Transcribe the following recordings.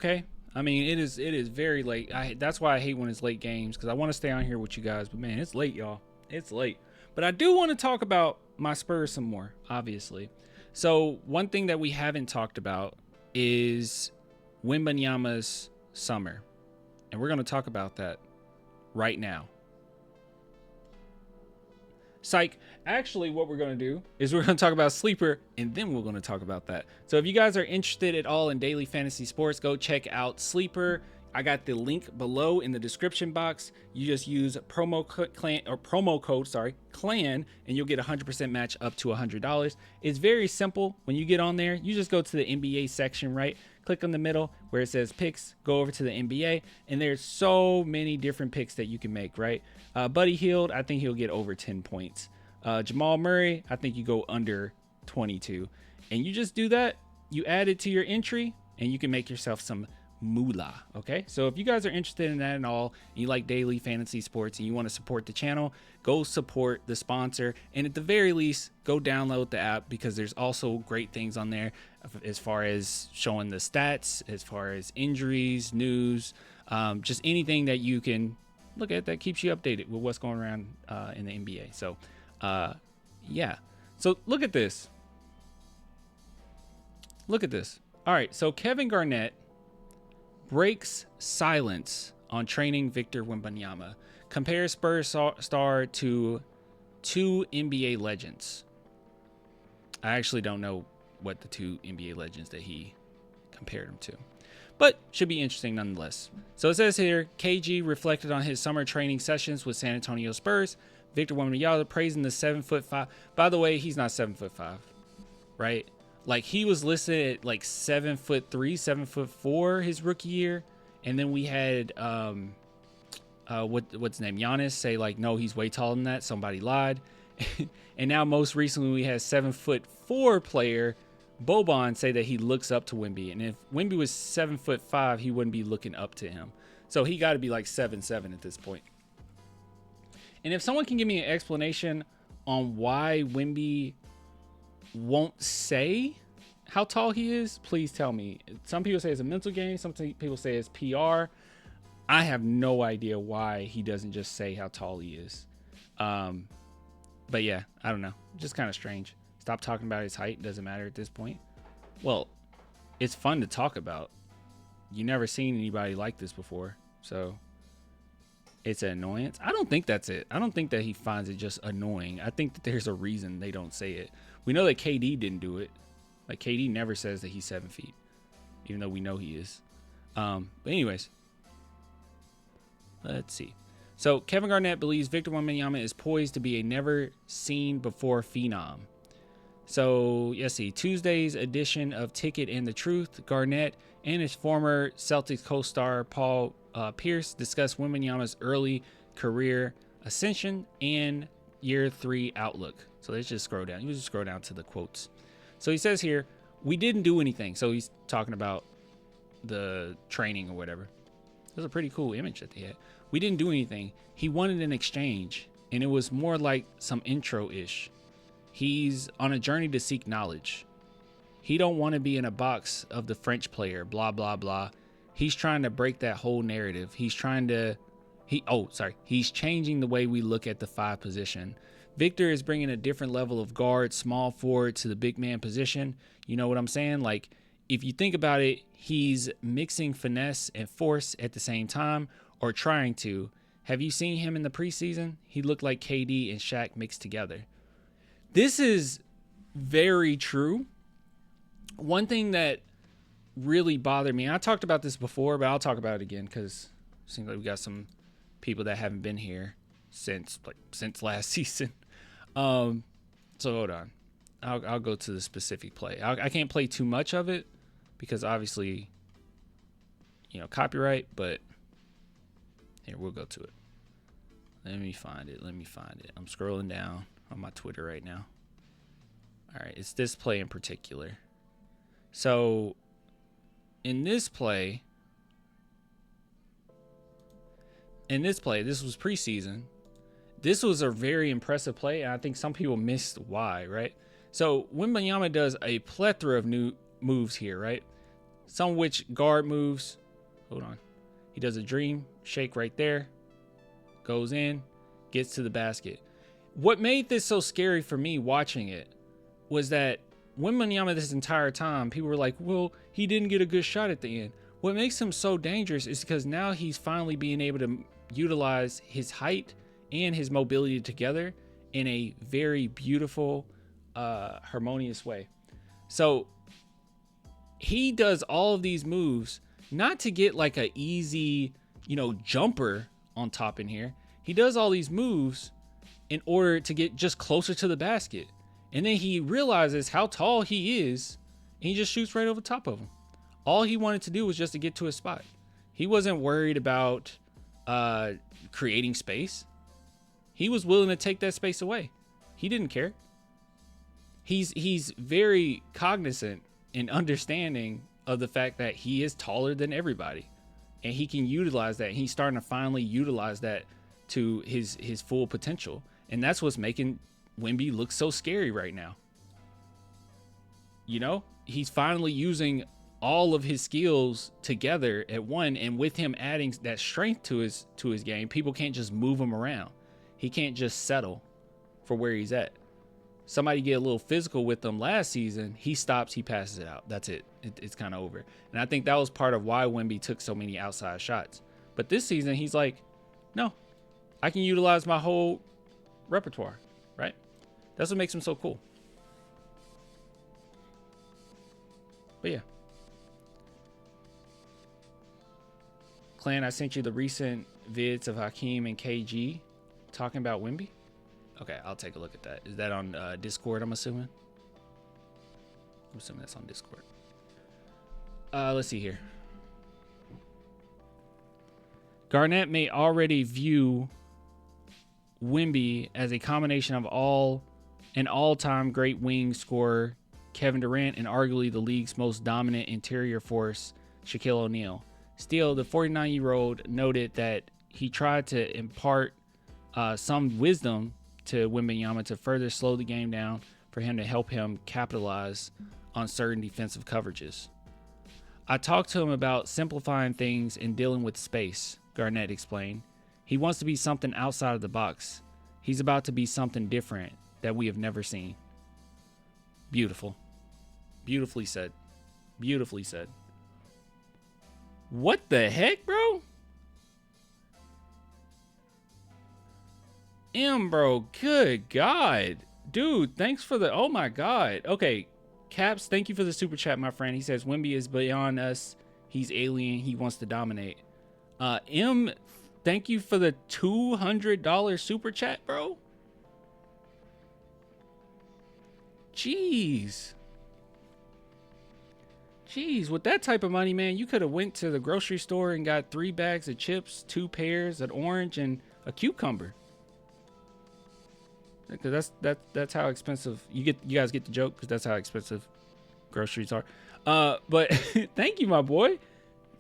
Okay. I mean, it is very late. That's why I hate when it's late games, because I want to stay on here with you guys. But man, it's late, y'all. It's late. But I do want to talk about my Spurs some more, obviously. So one thing that we haven't talked about is Wembanyama's summer, and we're going to talk about that right now. Psych. Actually, what we're going to do is we're going to talk about Sleeper, and then we're going to talk about that. So if you guys are interested at all in daily fantasy sports, go check out Sleeper. I got the link below in the description box. You just use promo code clan, and you'll get a 100% match up to $100. It's very simple. When you get on there, you just go to the NBA section, right? Click on the middle where it says picks, go over to the NBA, and there's so many different picks that you can make, right? Buddy Hield, I think he'll get over 10 points. Jamal Murray, I think you go under 22. And you just do that, you add it to your entry, and you can make yourself some moolah. Okay, so if you guys are interested in that and all, and you like daily fantasy sports and you want to support the channel, go support the sponsor, and at the very least go download the app, because there's also great things on there as far as showing the stats, as far as injuries, news, just anything that you can look at that keeps you updated with what's going around in the NBA. So yeah, so look at this all right, so Kevin Garnett breaks silence on training Victor Wembanyama. Compares Spurs star to two NBA legends. I actually don't know what the two NBA legends that he compared him to, but should be interesting nonetheless. So it says here, KG reflected on his summer training sessions with San Antonio Spurs. Victor Wembanyama praising the 7'5". By the way, he's not 7'5", right? Like, he was listed at like 7'3", 7'4" his rookie year, and then we had what's his name, Giannis, say like, no, he's way taller than that. Somebody lied. And now most recently we had 7'4" player Boban say that he looks up to Wemby, and if Wemby was 7'5", he wouldn't be looking up to him. So he got to be like 7'7" at this point. And if someone can give me an explanation on why Wemby won't say how tall he is, please tell me. Some people say it's a mental game. Some people say it's PR. I have no idea why he doesn't just say how tall he is. But yeah, I don't know. Just kind of strange. Stop talking about his height. Doesn't matter at this point. Well, it's fun to talk about. You never seen anybody like this before, so it's an annoyance. I don't think that's it. I don't think that he finds it just annoying. I think that there's a reason they don't say it. We know that KD didn't do it. Like, KD never says that he's 7 feet, even though we know he is. But anyways, let's see. So Kevin Garnett believes Victor Wembanyama is poised to be a never-seen-before phenom. So, let's see. Tuesday's edition of Ticket and the Truth, Garnett and his former Celtics co-star Paul Pierce discussed Wembanyama's early career ascension and year 3 outlook. So let's just scroll down. You just scroll down to the quotes. So he says here, we didn't do anything. So he's talking about the training or whatever. It was a pretty cool image that they had. We didn't do anything. He wanted an exchange, and it was more like some intro-ish. He's on a journey to seek knowledge. He don't want to be in a box of the French player, blah, blah, blah. He's trying to break that whole narrative. He's changing the way we look at the 5 position. Victor is bringing a different level of guard, small forward to the big man position. You know what I'm saying? Like, if you think about it, he's mixing finesse and force at the same time, or trying to. Have you seen him in the preseason? He looked like KD and Shaq mixed together. This is very true. One thing that really bothered me, I talked about this before, but I'll talk about it again because it seems like we got some people that haven't been here since last season. So hold on. I'll go to the specific play. I can't play too much of it because obviously, copyright, but here, we'll go to it. Let me find it. I'm scrolling down on my Twitter right now. All right, it's this play in particular. So in this play, this was preseason. This was a very impressive play, and I think some people missed why, right? So Wembanyama does a plethora of new moves here, right? some of which guard moves. Hold on. He does a dream shake right there. Goes in, gets to the basket. What made this so scary for me watching it was that Wembanyama this entire time, people were like, well, he didn't get a good shot at the end. What makes him so dangerous is because now he's finally being able to utilize his height and his mobility together in a very beautiful, harmonious way. So he does all of these moves, not to get like a easy, jumper on top in here. He does all these moves in order to get just closer to the basket. And then he realizes how tall he is, and he just shoots right over top of him. All he wanted to do was just to get to his spot. He wasn't worried about creating space. He was willing to take that space away. He didn't care. He's very cognizant and understanding of the fact that he is taller than everybody, and he can utilize that. And he's starting to finally utilize that to his full potential, and that's what's making Wemby looks so scary right now. He's finally using all of his skills together at one, and with him adding that strength to his game, people can't just move him around. He can't just settle for where he's at. Somebody get a little physical with him last season, he stops, he passes it out. That's it. It's kind of over. And I think that was part of why Wemby took so many outside shots. But this season, he's like, no, I can utilize my whole repertoire, right? That's what makes him so cool. But yeah. Clan, I sent you the recent vids of Hakeem and KG talking about Wemby. Okay, I'll take a look at that. Is that on Discord, I'm assuming? I'm assuming that's on Discord. Let's see here. Garnett may already view Wemby as a combination of an all-time great wing scorer, Kevin Durant, and arguably the league's most dominant interior force, Shaquille O'Neal. Still, the 49-year-old noted that he tried to impart some wisdom to Wembanyama to further slow the game down for him to help him capitalize on certain defensive coverages. I talked to him about simplifying things and dealing with space, Garnett explained. He wants to be something outside of the box. He's about to be something different that we have never seen. Beautiful. Beautifully said. Beautifully said. What the heck, bro? Bro, good God. Dude, thanks for the... Oh, my God. Okay, Caps, thank you for the super chat, my friend. He says, Wemby is beyond us. He's alien. He wants to dominate. Thank you for the $200 super chat, bro. Jeez, with that type of money, man, you could have went to the grocery store and got 3 bags of chips, 2 pears, an orange, and a cucumber. Because that's how expensive you guys get the joke, because that's how expensive groceries are. But thank you, my boy.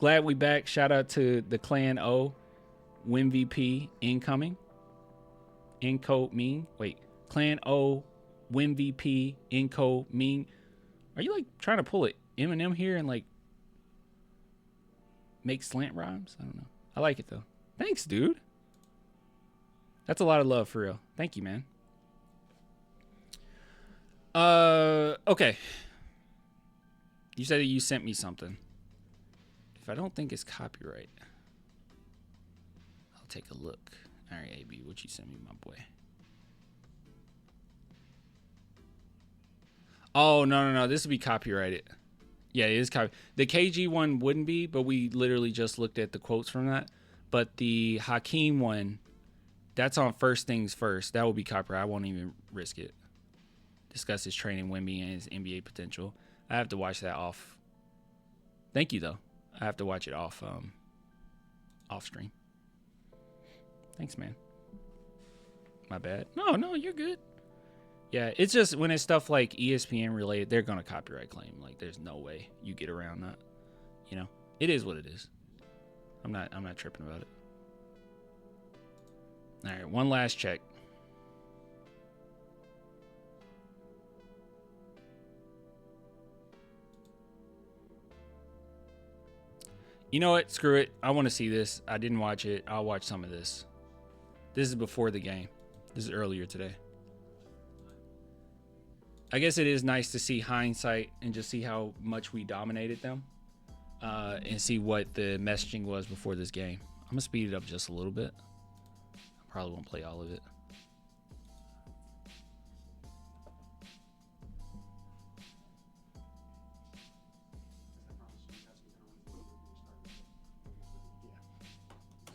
Glad we back. Shout out to the Clan O, WinVP incoming. Inco Ming. Wait, Clan O, WinVP Inco Ming. Are you like trying to pull it Eminem here and like make slant rhymes? I don't know. I like it though. Thanks, dude. That's a lot of love for real. Thank you, man. Okay. You said that you sent me something. If I don't think it's copyright, I'll take a look. All right, AB, what you sent me, my boy? Oh, no. This would be copyrighted. Yeah, it is copyrighted. The KG one wouldn't be, but we literally just looked at the quotes from that. But the Hakeem one, that's on First Things First. That will be copyrighted. I won't even risk it. Discuss his training, Wemby, and his NBA potential. I have to watch that off. Thank you, though. I have to watch it off stream. Thanks, man. My bad. No, you're good. Yeah, it's just when it's stuff like ESPN related, they're gonna copyright claim. Like, there's no way you get around that. You know, it is what it is. I'm not tripping about it. All right, one last check. You know what? Screw it. I want to see this. I didn't watch it. I'll watch some of this. This is before the game. This is earlier today. I guess it is nice to see hindsight and just see how much we dominated them, and see what the messaging was before this game. I'm gonna speed it up just a little bit. I probably won't play all of it.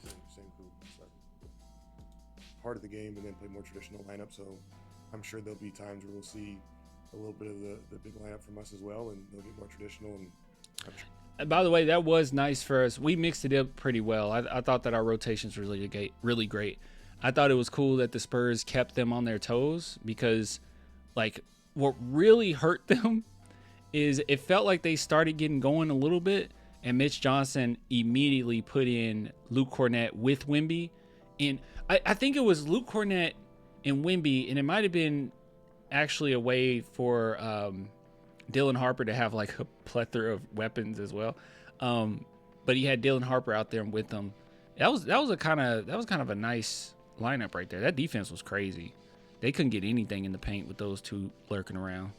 Same group. Part of the game and then play more traditional lineup. So I'm sure there'll be times where we'll see a little bit of the big lineup from us as well, and they'll get more traditional. And by the way, that was nice for us. We mixed it up pretty well. I thought that our rotations were really great. I thought it was cool that the Spurs kept them on their toes, because like what really hurt them is it felt like they started getting going a little bit, and Mitch Johnson immediately put in Luke Garnett with Wemby. And I think it was Luke Garnett and Wemby, and it might have been actually a way for Dylan Harper to have like a plethora of weapons as well. But he had Dylan Harper out there with them. That was kind of a nice lineup right there. That defense was crazy. They couldn't get anything in the paint with those two lurking around.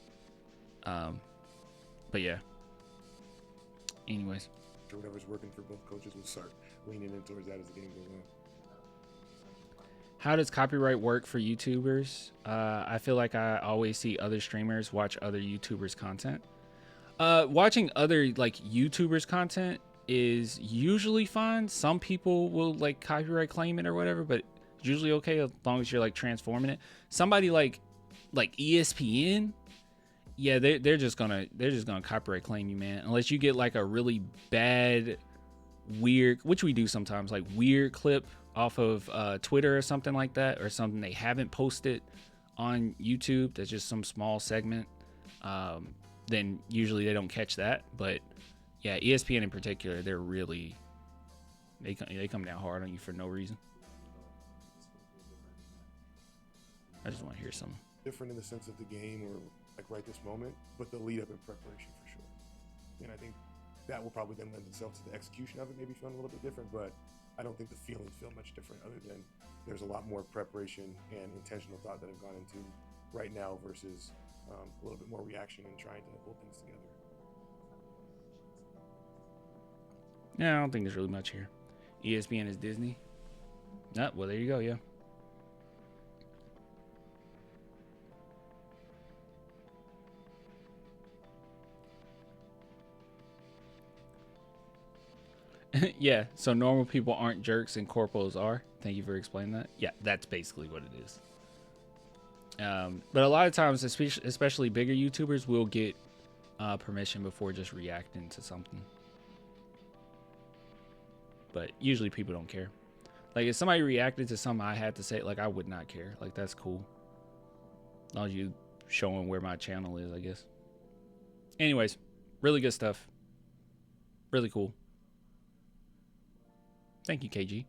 But yeah. Anyways, Whatever's working for both coaches, will start leaning in towards that as the game goes on. how does copyright work for YouTubers? I feel like I always see other streamers watch other YouTubers' content. Watching other like YouTubers' content is usually fine. Some people will like copyright claim it or whatever, but it's usually okay as long as you're like transforming it. Somebody like ESPN, yeah, they're just gonna copyright claim you, man. Unless you get like a really bad, weird, which we do sometimes, like weird clip off of Twitter or something like that, or something they haven't posted on YouTube. That's just some small segment. Then usually they don't catch that. But yeah, ESPN in particular, they're really they come down hard on you for no reason. I just want to hear something. Different in the sense of the game or like right this moment, but the lead up in preparation for sure. And I think that will probably then lend itself to the execution of it, maybe feeling a little bit different, but I don't think the feelings feel much different, other than there's a lot more preparation and intentional thought that have gone into right now versus a little bit more reaction and trying to hold things together. Yeah, I don't think there's really much here. ESPN is Disney. Oh, well, there you go, yeah. Yeah, so normal people aren't jerks and corpos are. Thank you for explaining that. Yeah, that's basically what it is. But a lot of times, especially bigger YouTubers, will get permission before just reacting to something. But usually people don't care. Like if somebody reacted to something I had to say, like I would not care. Like that's cool. As long as you showing where my channel is, I guess. Anyways, really good stuff. Really cool. Thank you, KG.